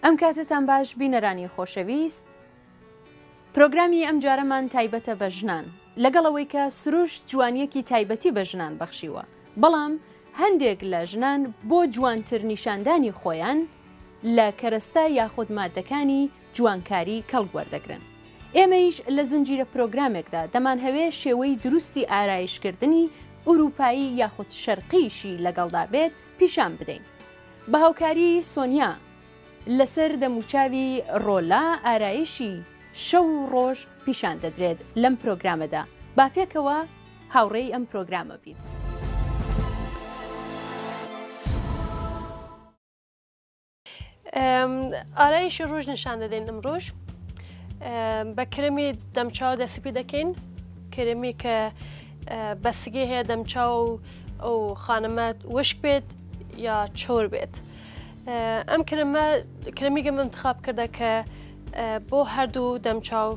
ئەم کاتتان باش بینەرانی خۆشەویست پرۆگرامی ئەم جارەمان تایبەتە بە ژنان لەگەڵەوەی کە سروش جوانیەکی تایبەتی بە ژنان بەخشیوە بەڵام هەندێک لە ژنان بۆ جوانتر نیشاندانی خۆیان لە کەرەستە یاخود مادەکانی جوانکاری کەڵگوەردەگرن. ئێمەیش لە زنجیرە پرۆگرامێکدا دەمانهەوێ شێوەی دروستی ئارایشکردنی ئوروپایی یاخود شەرقیشی لەگەڵدا بێت پیشان بدەین. بە هاوکاری سۆنیا لەسەر دەموچاوی ڕۆلا ئارایشی شەو و ڕۆژ پیشان دەدرێت لەم پرۆگرامەدا. با پێکەوە هاوڕێی ئەم پرۆگرامە بین. ئارایشی ڕۆژ نیشان دەدەین ئەمڕۆژ بە کرێمی دەمچاو دەستی دەکەین، کرێمی کە بەسگی هەیە دەمچاو ئەو خانەمە وشک بێت یا چۆر بێت. ئەم کرێمی گەم انتخاب کردە کە بۆ هەردوو دەمچاو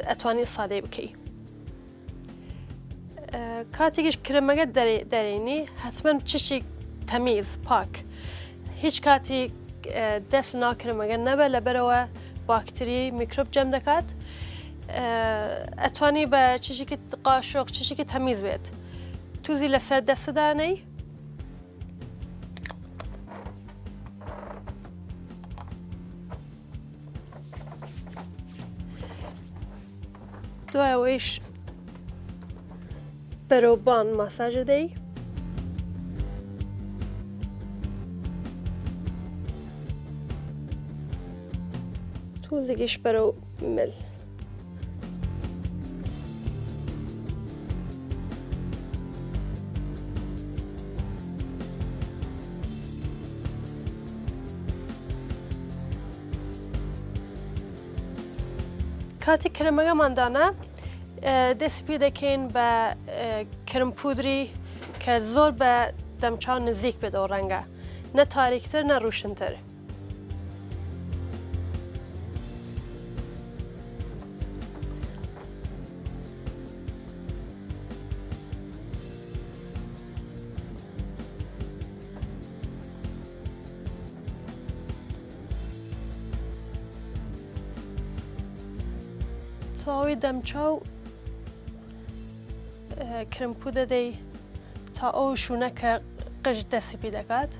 ئەتوانی سادەی بکەی. کاتێکیش کرێمەکە دەرێنی حتمما چشی تەمیز پاک هیچ کاتی دەست ناو کرێمەکە نەبە لەبەرەوە باکتری میکرۆب جەم دەکات. ئەتوانی بە چشێکی قاشۆق چشێکی تەمیز بێت تووزی لەسەر دەستدانەی دوایەوەیش بەرەوبان ماساژ دەی. تووزێکیش بەرەو مل. کاتی کرێمەکەماندانە دەستی پێ دەکەین بە کرم پودری کە زۆر بە دەمچاو نزیک بێتەوە ڕەنگە نە تاریکتر نە ڕوشنتر. تاوی دەمچاو کرمپو دەدەی تا ئەو شوونە کە قژ دەستی پێ دەکات.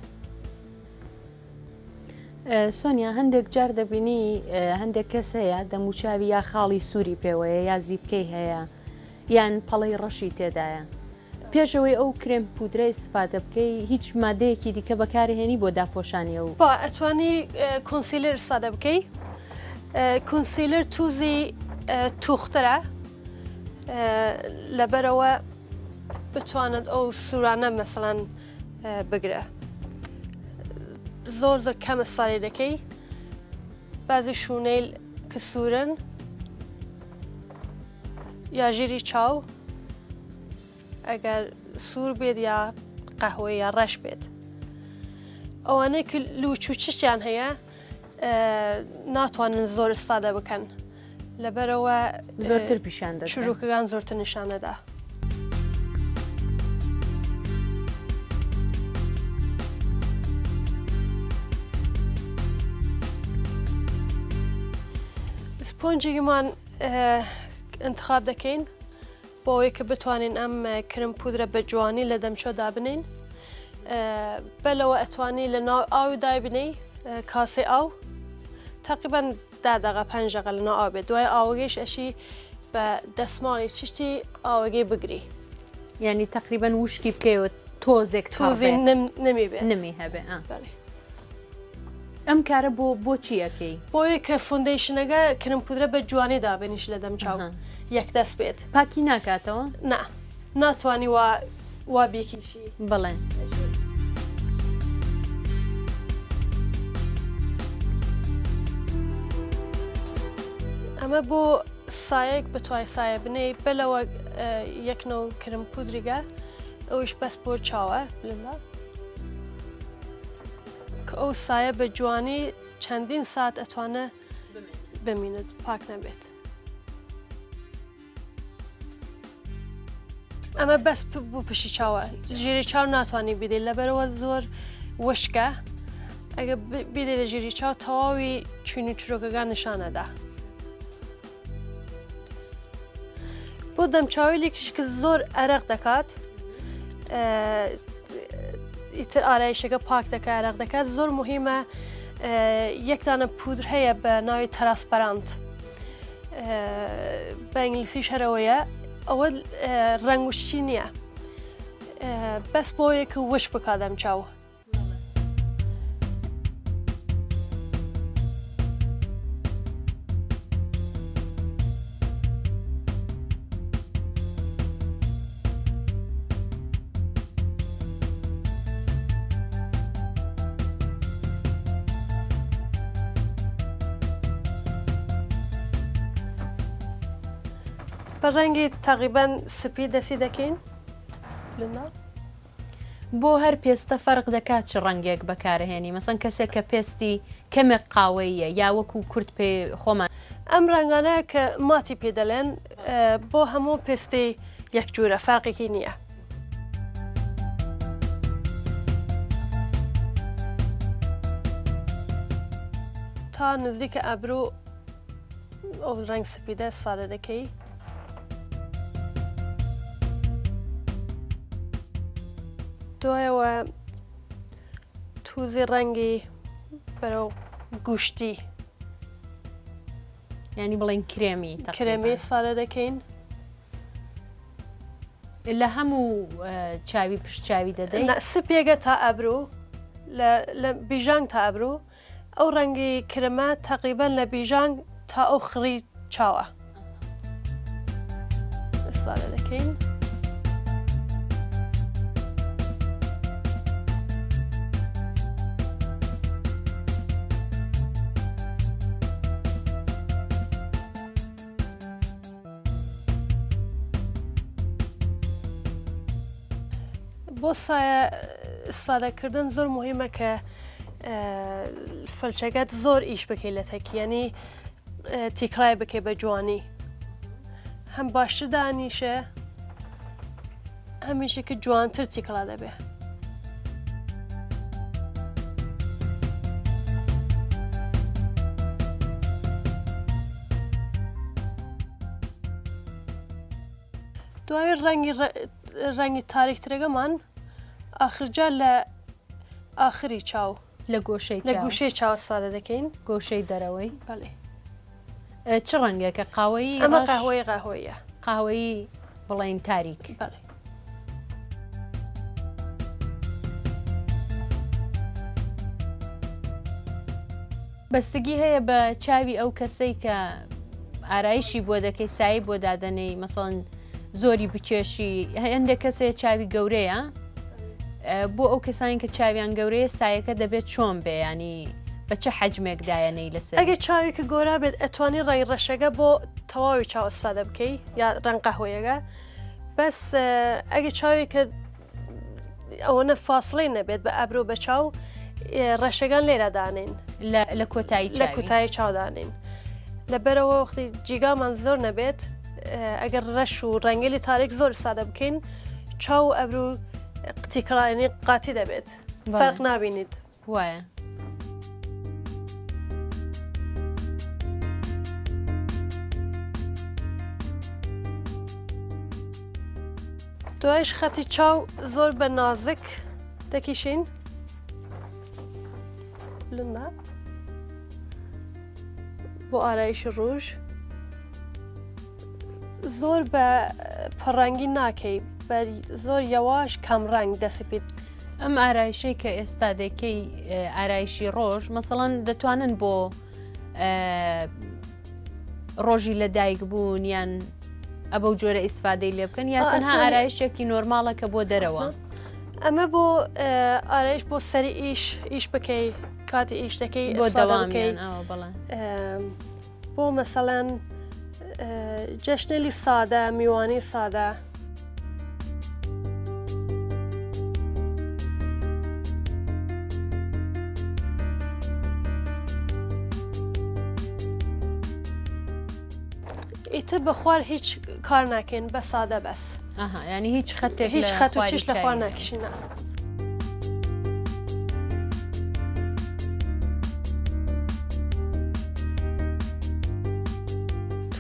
سۆنیا هەندێک جار دەبینی هەندێک کەس هەیە دەموچاوی یا خاڵی سووری پێوەیە یا زیبکەی هەیە یان پەڵەی ڕەشی تێدایە. پێشەوەی ئەو کرێم پودرە ئیسفادە بکەی هیچ مادەیەکی دیکە بەکارهێنی بۆ داپۆشانیە و با ئەتوانی کۆنسیلەر ئیسفادە بکەی. کۆنسیلەر تووزی توخترە لەبەرەوە بتوانێت ئەو سوورانە مەسەڵەن بگرە. زۆر زۆر کەم ئیسفادە دەکەی. بەزی شوونەی کە سوورن یا ژیری چاو ئەگەر سوور بێت یا قەهوەی یا ڕەش بێت. ئەوانەی کە لوچ و چشیان هەیە ناتوانن زۆر ئیسفادە بکەن لەبەرەوە زۆرتر پیشان دەدەن چروکەکان زۆرتر نیشانەدا. سپۆنجێکمان انتخاب دەکەین بۆ ئەوەی کە بتوانین ئەم کرم پودرە بە جوانی لە دەمچۆ دابنین. بەلەوە ئەتوانی لە ناو ئاوی دابنەی کاسێ ئاو تقریبا 10 دقیقە 5 دقیقە لە ناو ئاو بێت. دوای ئاوەگەیش ئەشی بە دەسماڵی چشتی ئاوەگەی بگری یعنی تقریبا وشکی بکەیەوە تۆزێک تۆزی نمی بێت نمی هەبێ. ئەم کارە بۆ چیەکەی؟ بۆیە کە فۆندەیشنەکە کرم پودرە بە جوانی دابنیش لە دەمچاو یەکدەست بێت. پاکی ناکاتەوە؟ نا ناتوانی وا بێکیشی. بڵێ ئەمە بۆ سایەک بتوای سایە بنێ بەلەوە یەکنەوە کرم پودریگە ئەوش بەس بۆ چاوە لەلا کە ئەو سایە بە جوانی چەندین سات ئەتوانە بمینێت پاک نەبێت. ئەمە بەس بوو پشی چاوە ژێری چاو ناتوانانی بدەیت لەبەرەوە زۆر وشکە ئەگە بیرێ لە ژێری چاو تەواوی چوینی چرۆکەکان نیشانەدا. بۆ دەمچاویلێکیش کە زۆر ئەرەق دەکات ئیتر ئارایشەکە پاک دەکات ئەرەق دەکات زۆر مهمە یەکدانە پودر هەیە بە ناوی ترانسپەرانت بە ئینگلیسی شەرەوەیە ئەوە ڕەنگوشتی نییە بەس بۆ یەکە وش بکات دەمچاو. بە ڕەنگی تەقریبەن سپی دەسی دەکەین بۆ هەر پێستە فەرق دەکات چ ڕەنگێک بەکارهێنی مەسەن کەسێک کە پێستی کەمێک قاوەیە یا وەکو کورت پێ خۆمان ئەم ڕنگانەیە کە ماتی پێ دەڵێن بۆ هەموو پێستی یەکجورە فەرقێکی نییە. تا نزیکە ئەبرو ئەو ڕەنگ سپیدە سوارە دەکەی دوایەوە تووزی ڕەنگی بەرەو گوشتی ینی بڵێن کرێمی سوارە دەکەین لە هەموو چاوی پشتچاوی دەدەین سپێگە تا ئەبرو لە بیژانگ تا ئەبرو ئەو ڕەنگی کرمە تقریبەن لە بیژانگ تا ئەو خڕی چاوە سوارە دەکەین. بۆ سایە ئیسفادەکردن زۆر مهمە کە فەلچەکەت زۆر ئیش بکەی لە تەکیەنی تیکڕای بکەی بە جوانی هەم باشتر دانیشە هەمیشێکی جوانتر تیکڵا دەبێ. دوای ڕەنگی تاریکترەکەمان ئاخرجا لە ئاخری چاو لە گوشەی چاو سادە دەکەین گۆشەی دەرەوەی بەڵێ چ ڕەنگێکە قاوەیی ئەمە قاهوەیە قاوەیی بڵێن تاریک بەڵێ. بەستگی هەیە بە چاوی ئەو کەسەی کە ئارایشی بۆ دەکەی سایی بۆ دادەنەی مەسەڵەن زۆری بکێشی هەندێک کەسێ چاوی گەورەیە بۆ ئەو کەسانی کە چاویان گەورەیە سایەکە دەبێت چۆن بێ ینی بە چه حەجمێک دایەنەی لەسەر ئەگە چاوێکە گۆرا بێت ئەتوانی ڕێی ڕەشەکە بۆ تەواوی چاو ئەستادە بکەی یا ڕەنگ قەهوەیەکە بەس ئەگە چاوێکە ئەوەنە فاصلەی نەبێت بە ئەبرۆ بە چاو ڕەشەکان لێرە دانین لە کۆتایی چاودانین لەبەرەوە وەختی جیگامان زۆر نەبێت ئەگەر ڕەش و ڕەنگەلی تاریک زۆر سادە بکەین چاو ئەبرو قتیکڕانی قاتی دەبێت فەرق نابینیت وایە. دوایش خەتی چاو زۆر بە نازک دەکیشین لندا بۆ ئارایشی ڕوژ زۆر بە پەڕەنگی ناکەی بە زۆر یەواش کەم ڕەنگ دەسپیت. ئەم ئارایشەی کە ئێستا دەکەی ئارایشی ڕۆژ مەسەڵەن دەتوانن بۆ ڕۆژی لە دایک بوون یان ئەبە جۆرە ئیسفادەی لێ بکەن یا تەنها ئارایشێکی نۆرماڵە کە بۆ دەرەوە. ئەمە بۆ ئارایش بۆ سەری ئیش بکەی کاتی ئیش دەکەی بۆ دەوامیان بڵێ بۆ مەسەڵەن جەشنێلی سادە میوانی سادە ئیتر بە خوار هیچ کار ناکەین بە سادە بەس ینی هیچ خەتێک هیچ خەت و چش لە خوار ناکشینە.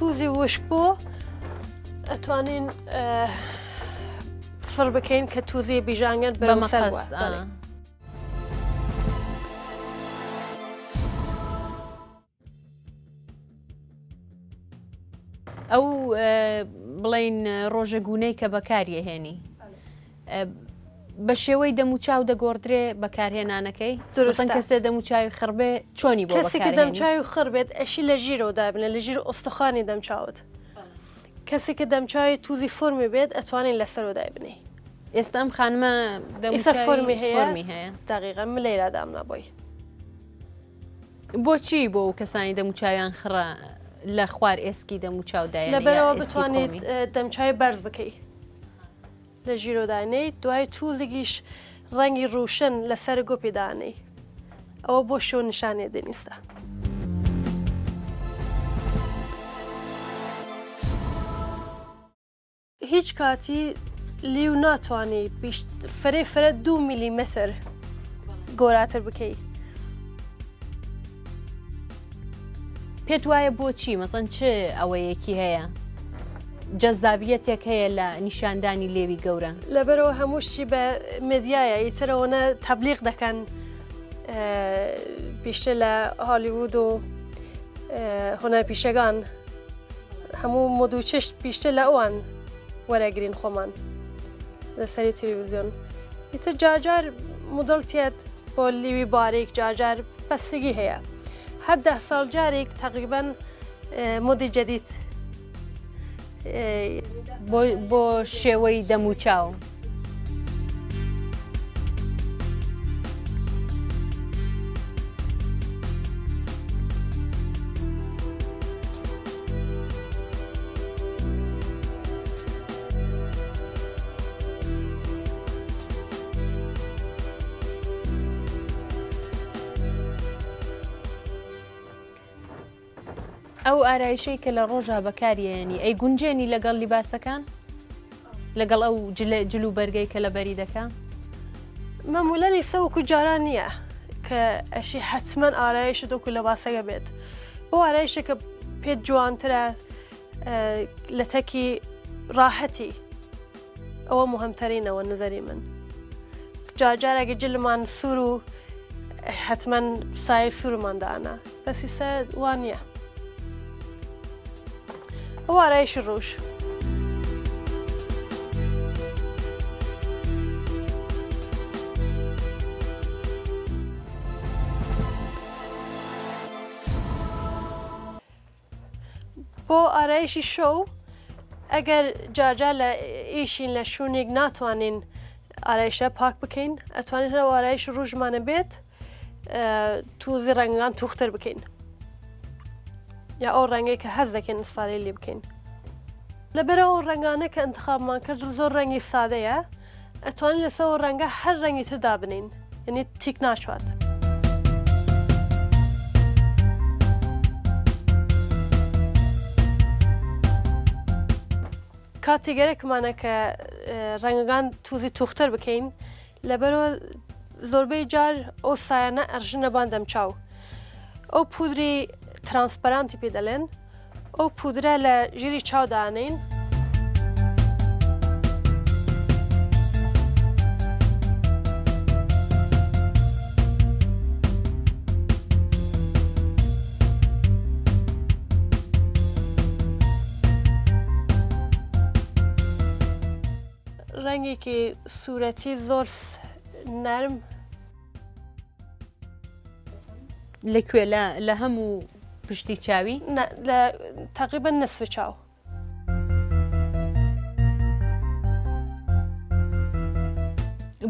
تووزی وشک بۆ ئەتوانین فڕ بکەین کە تووزی بیژانگەن بەمەقەست. ئەو بڵین ڕۆژەگونەی کە بەکاریهێنی بە شێوەی دەموچاو دەگۆڕدرێ بەکارهێنانەکەی درستن کەسێ دەموچاوی خڕبێ چۆنی بۆ کەسێکی دەمچاوی خڕبێت ئەشی لە ژیرەوە دابنە لە ژیر ئۆستەخانی دەمچاوت کەسێکە دەمچاوی تووزی فۆرمی بێت ئەتوانین لەسەرەوە دایبنێ. ئێستا ئەم خانمە ئێستا فۆرمی هەیە دقیقا من لەیرا دامنابۆی. بۆچی بۆ ئەو کەسانی دەموچاویان خڕە لە خوار ئێسکی دەموچاودایە لەبەرەوە بتوانیت دەمچاوی بەرز بکەیت لە ژیرۆدانەی دوای توولێکیش ڕەنگی ڕوشن لەسەر گۆپێدانەی ئەوە بۆ شێو نیشانێ دەنیستە. هیچ کاتی لیو ناتوانانی فرێ 2 میلیمتر گۆراتر بکەیت. پێت وایە بۆچی مەسەن چ ئەوەیەکی هەیە؟ جەزدابیەتێک هەیە لە نیشاندانی لێوی گەورە لەبەرەوە هەمووشی بە مێدیایە ئیترەوەنە تەبلیغ دەکەن پیشتە لە هالیوود و هۆنەرپیشەکان هەموو مۆدوچشت پیشتە لە ئەوان وەرەگرین خۆمان لەسەری تەلەڤیزیۆن. ئیتر جاجار مۆدڵتێت بۆ لیوی بارێک جاجار بەستگی هەیە. هەر 10 ساڵ جارێک تقریباً مۆدی جەدید بۆ شێوەی دەموچاو. ئەو ئارایشەی کە لە ڕۆژە بەکارێنی ئەی گونجێنی لەگەڵ لیباسەکان لەگەڵ ئەو جلو بەرگەی کە لە بەری دەکە مەمولەنی سەوەکو جاران نییە کە ئەشی حتمما ئارایشە دۆکو لە باسەکە بێت. ئەو ئارایشە کە پێت جوانترە لە تەکی ڕاحەتی ئەوە مهمترینەوە نظری من. جارێکی جلمان سوور و حتمما سای سوورماندانە دەسی سەد وان نییە. ئەو ئارایشی ڕۆژ. بۆ ئارایشی شەو ئەگەر جارجار لە ئیشین لە شوونێک ناتوانین ئارایشە پاک بکەین ئەتوانین هەر ئارایش ڕۆژمانە بێت تووزی ڕەنگان توختر بکەین یا ئەو ڕەنگەی کە هەز دەکەین ئیسفادەی لێ بکەین. لەبەرەوە ڕەنگانە کە ئەنتخابمان کرد زۆر ڕەنگی سادەیە ئەتوانین لەسەر ڕەنگە هەر ڕەنگی تر دابنین یعنی تیک ناچوات. کاتێگەرێکمانە کە ڕەنگەکان تووزی توختر بکەین لەبەرەوە زۆربەی جار ئەو سایانە ئەرژنە باندەم چاو. ئەو پودری ترانسپەرانتی پێ دەڵێن ئەو پودرە لە ژیری چاودانین ڕەنگێکی سوورەتی زۆر نەرم لەکوێ لە هەموو پشتی چاوی لە تقریبا نصف چاو.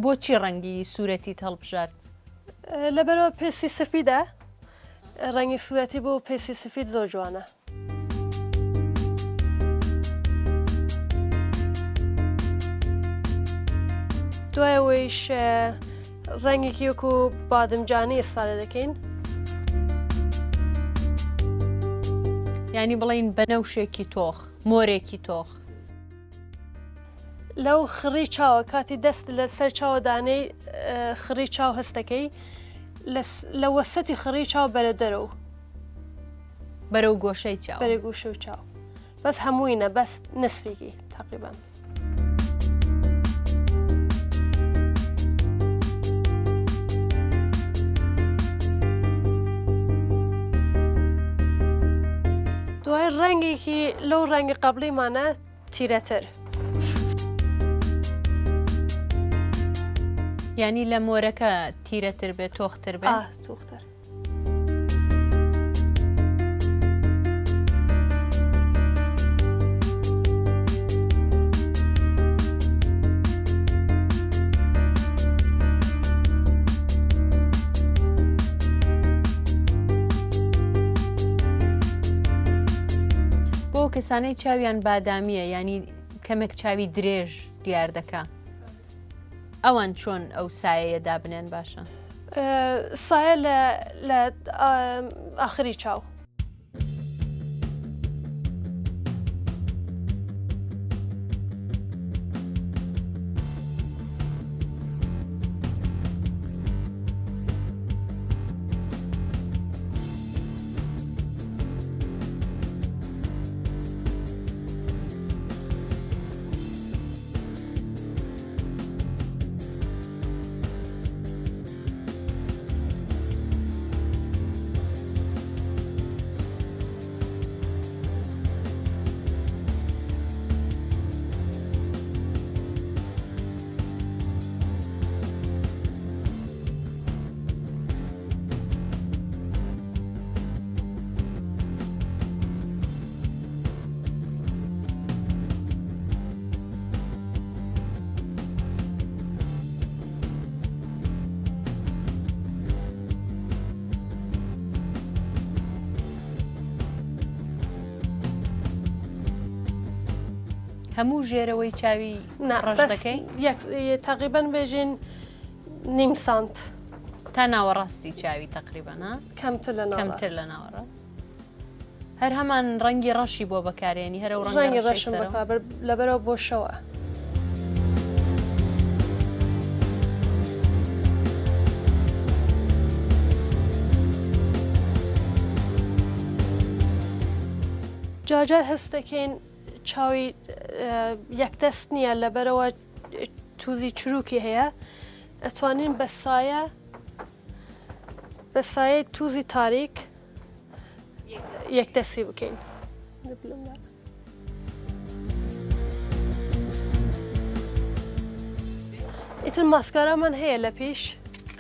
بۆچی ڕەنگی سوورەتی هەڵبژارد؟ لەبەرەوە پێسی سفیدە ڕەنگی سوورەتی بۆ پێسی سفید زۆر جوانە. دوایەوەیش ڕەنگێکی وەکو بادمجانی ئیسفادە دەکەین یعنی بڵین بەنەوشێکی تۆخ مۆرێکی تۆخ. لەو خڕی چاوە کاتی دەست لەسەر چاوەدانەی خڕی چاو هەستەکەی لە وەسەتی خڕی چاو بەرە دەرەوە بەرەو گۆشەی چاو بەرە گوشە و چاو بەس هەمووینە بەس نسفێکی تقریبا. دوای ڕەنگێکی لەو ڕەنگی قەبلیمانە تیرەتر. یعنی لە مۆرەکە تیرەتر بێت تۆختر بێت؟ تۆختر. کەسانەی چاویان بادامیە ینی کەمێک چاوی درێژ دیار دەکا ئەوان چۆن ئەو سایەیە دابنێن باشە؟ سایە لە ئاخری چاو. هەموو ژێرەوەی چاوی ڕەش دەکەی؟ تقریبا بێژین نیم سانت تا ناوەڕاستی چاوی تقریبان کەمتر لە ناوەڕاست. هەر هەمان ڕەنگی ڕەشی بۆ بەکارێنی هەرە ڕەنگی ڕەشم لەبەرەوە بۆ شەوە. جاجار هەست دەکەین چاوی یەکدەست نییە لەبەرەوە تووزی چروکی هەیە ئەتوانین بە سایە تووزی تاریک یەکدەستی بکەین. ئیتر ماسکارەمان هەیە لە پیش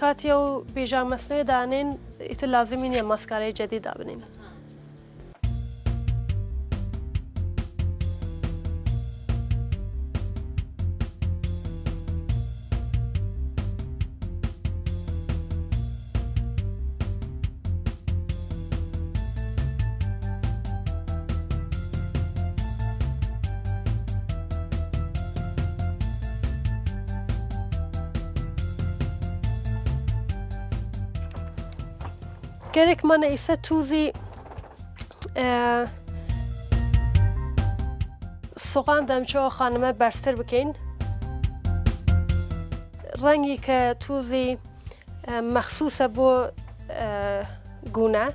کاتی و بیژامەسنێ دانین ئیتر لازمی نییە ماسکارەی جەدید دابنین. گەرێکمانە ئیسە تووزی سوغان دەمچەوە خانمە بەرزتر بکەین ڕەنگی کە تووزی مەخسوسە بۆ گونە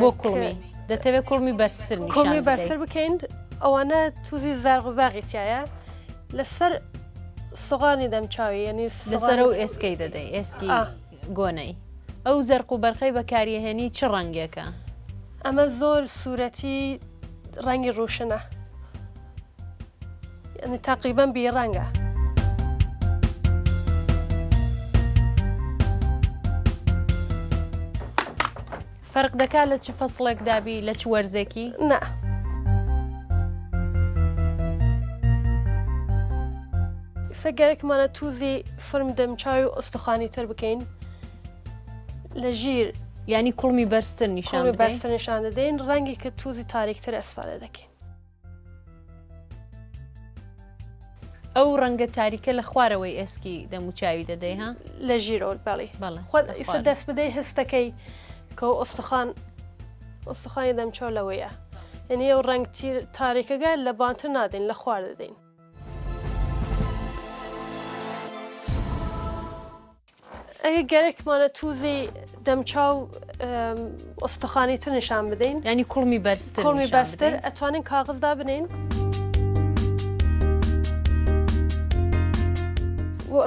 بۆ کوڵمی دەتەوێت کوڵمی بەرزتر کوڵمی بەرزتر بکەین ئەوانە تووزی زەرغباغی تایە لەسەر سوغانی دەمچاوی یعنی لەسەر و ئێسکەی دەدەی ئێسکی گۆنەی ئەو زەرق و بەرخەی بەکاریهێنی چ ڕەنگێکە؟ ئەمە زۆر سوورەتی ڕەنگی ڕوشنە یعنی تقریبا بیڕەنگە. فەرق دەکات لە چ فەسڵێک دابی لە چ وەرزێکی؟ نا ئێستا گەرێکمانە تووزی فرم دەمچاوی و ئوستوخانی تر بکەین لە ژیر ینی کوڵمی بەرزتر نیشان دەدەین ڕەنگی کە تووزی تاریکتر ئەسفادە دەکەین. ئەو ڕەنگە تاریکە لە خوارەوەی ئێسکی دەموچاوی دەدەی ها؟ لە ژیرۆ بەڵێ ئیستا دەست بدەی هەستەکەی کە ئوستوخانی دەمچۆ لەوەیە یعنی ئەو ڕەنگ تاریکەگە لە بانتر نادەین لە خوار دەدەین. ئەگە گەرێکمانە تووزی دەمچاو ئۆستخانی تر نیشان بدەین ینی کوڵمی بەرزتر کوڵمی بەستر ئەتوانین کاغذدا بنین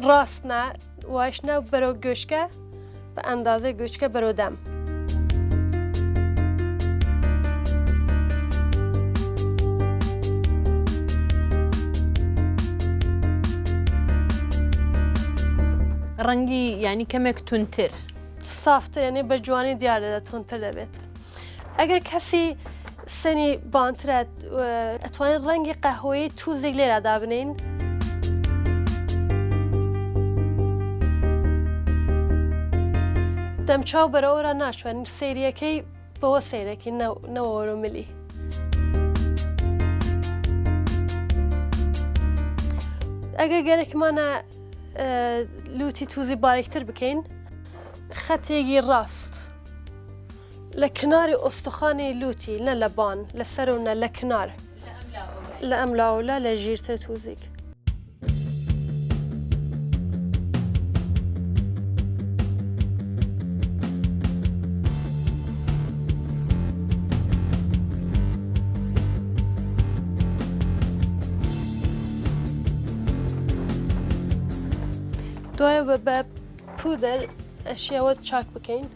ڕاستە واشنە بەرەو گوشکە بە ئەندازەی گوشکە بەرەو دەم ڕەنگی ینی کەمێک تونتر سافتە یعنی بە جوانی دیار دەدە تونتر دەبێت ئەگەر کەسی سنی بانترە ئەتوانین ڕەنگی قەهوەیی تووزێک لێرەدا بنین دەمچاو بەرەوەرە ناچوانین سەیریەکەی بەوە سەیرەکی نەوەوەرە ملی ئەگەر گەرێکمانە لوتی تووزی باریکتر بکەین خەتێکی ڕاست لە کناری ئۆستخانی لوتی نە لە بان لەسەر و نە لە کنار لە ئەم لاولا لە ژیرتە تووزیک دوایە بە پودەر ئەشیاوە چاک بکەین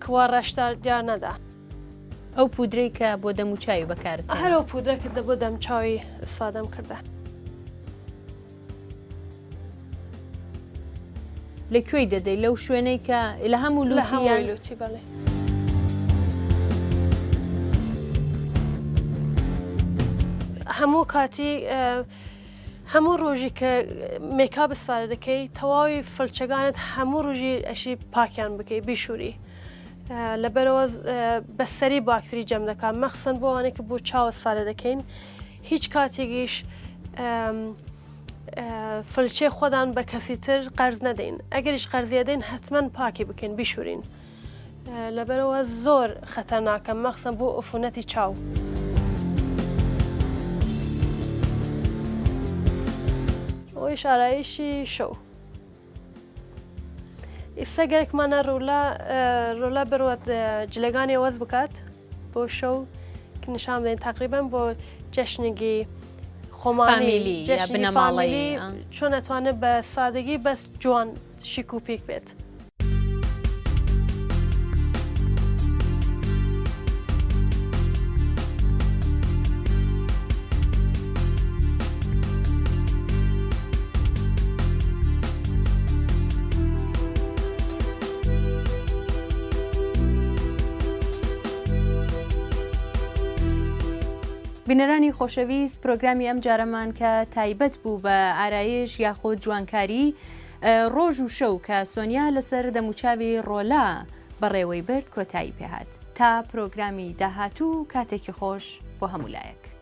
کەوا ڕەشدار دیار نەدا ئەو پودرەی کە بۆ دەموچاوی بەکارت هەرەوە پودرە کردە بۆ دەمچاوی ئستفادەم کردە لەکوێی دەدەی لەو شوێنەی کە لە هەموو لوتی بەڵێ هەموو کاتی هەموو ڕۆژی کە میکاب ئستفادە دەکەی تەواوی فڵچەکانت هەموو ڕۆژی ئەشی پاکیان بکەی بیشووری لەبەرەوە بەسەری باکتری جەم دەکات مەخسن بۆ ئەوانەی کە بۆ چاو ئستفادە دەکەین هیچ کاتێکیش فڵچێ خۆدان بە کەسی تر قەرز نەدەین ئەگەریش قەرزیە دەین حتمەن پاکی بکەین بیشورین لەبەرەوە زۆر خەتەرناکە مەخسن بۆ عفونەتی چاو ئەوەی شارایشی شەو ئێستا گەرێکمانە ڕۆلا بڕوات جلەکانی وەز بکات بۆ شەو کە نیشان بدەین تقریبان بۆ جەشنێکی خۆمانی بنەماڵی چۆن ئەتوانێت بە سادگی بەس جوان شیک و پیک بێت. بینەرانی خۆشەویست پرۆگرامی ئەم جارەمان کە تایبەت بوو بە ئارایش یاخۆ جوانکاری ڕۆژ و شەو کە سۆنیا لەسەر دەموچاوی ڕۆلا بەڕێوەی برد کۆتایی پێهات تا پرۆگرامی داهاتوو کاتێکی خۆش بۆ هەمولایەک.